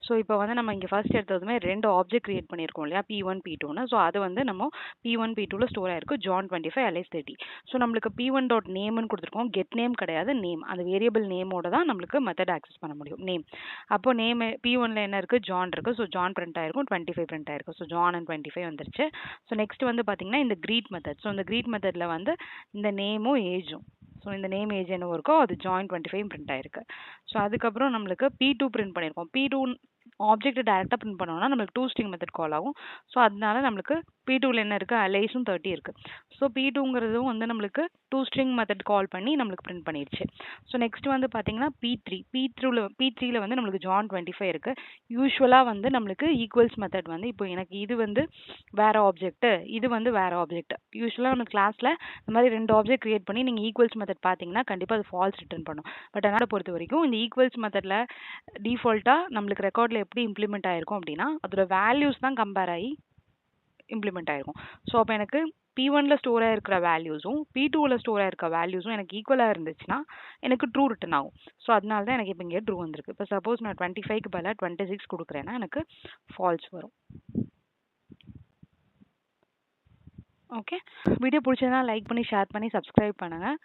So இப்போ வந்து நம்ம இங்கே ஃபர்ஸ்ட் எடுத்ததுமே 2 ஆப்ஜெக்ட் கிரியேட் பண்ணியிருக்கோம் இல்லையா, P1 P2ன்னு. ஸோ அது வந்து நம்ம P1 P2ல ஸ்டோர் ஆயிருக்கு John 25 Alice 30. ஸோ நம்மளுக்கு P1 டாட் நேம்னு கொடுத்துருக்கோம். கெட் நேம் கிடையாது, நேம். அந்த வேரியபிள் நேமோட தான் நம்மளுக்கு மெத்தட் ஆக்சஸ் பண்ண முடியும், நேம். அப்போ நேம் P1ல என்ன இருக்கு, ஜான் இருக்கு. ஸோ ஜான் பிரிண்ட் ஆயிருக்கும், 25 பிரிண்ட் ஆயிருக்கும். ஸோ ஜான் அண்ட் 25 வந்துருச்சு. ஸோ நெக்ஸ்ட் வந்து பார்த்தீங்கன்னா இந்த கிரீட் மெத்தட். ஸோ இந்த கிரீட் மெத்தட்ல வந்து இந்த நேமும் ஏஜும், ஸோ இந்த நேம் ஏஜ் என்ன இருக்கோ அது ஜாயின் 25 பிரிண்ட் ஆயிருக்கு. ஸோ அதுக்கப்புறம் நம்மளுக்கு P2 பிரிண்ட் பண்ணியிருக்கோம். P2 ஆப்ஜெக்ட் டைரெக்டாக பிரிண்ட் பண்ணோம்னா நம்மளுக்கு 2 ஸ்ட்ரிங் மெத்தட் கால் ஆகும். ஸோ அதனால நம்மளுக்கு P2ல என்ன இருக்குது, அலைஸும் 30 இருக்குது. ஸோ P2ங்கிறதும் வந்து நம்மளுக்கு 2 ஸ்ட்ரிங் மெத்தட் கால் பண்ணி நம்மளுக்கு பிரிண்ட் பண்ணிடுச்சு. ஸோ நெக்ஸ்ட் வந்து பார்த்தீங்கன்னா P3ல வந்து நம்மளுக்கு ஜான் 25 இருக்குது. யூஸ்வலாக வந்து நம்மளுக்கு ஈக்குவல்ஸ் மெத்தட் வந்து இப்போ எனக்கு இது வந்து வேறு ஆப்ஜெக்ட், இது வந்து வேறு ஆப்ஜெக்ட். யூஸ்வலாக நம்ம கிளாஸில் இந்த மாதிரி 2 ஆப்ஜெக்ட் கிரியேட் பண்ணி நீங்கள் ஈக்குவல்ஸ் மெத்தட் பார்த்தீங்கன்னா கண்டிப்பாக அது ஃபால்ஸ் ரிட்டர்ன் பண்ணும். பட் அதனால் பொறுத்த வரைக்கும் இந்த ஈக்குவல்ஸ் மெத்தடில் டிஃபால்ட்டாக நம்மளுக்கு ரெக்கார்டில் எப்படி இம்ப்ளிமெண்ட் ஆயிருக்கும் அப்படின்னா அதோட வேல்யூஸ் தான் கம்பேர் ஆகி இம்ப்ளிமெண்ட் ஆயிருக்கும். ஸோ அப்போ எனக்கு P1ல ஸ்டோர் ஆகிருக்கிற வேல்யூஸும் P2ல ஸ்டோர் ஆகிருக்க வேல்யூஸும் எனக்கு ஈக்குவலாக இருந்துச்சுன்னா எனக்கு ட்ரூ ரிட்டர்ன் ஆகும். ஸோ அதனால தான் எனக்கு இப்போ இங்கே ட்ரூ வந்திருக்கு. இப்போ சப்போஸ் நான் 25க்கு பதிலாக 26 கொடுக்குறேன்னா எனக்கு ஃபால்ஸ் வரும். ஓகே, வீடியோ பிடிச்சதுனா லைக் பண்ணி ஷேர் பண்ணி சப்ஸ்கிரைப் பண்ணுங்கள்.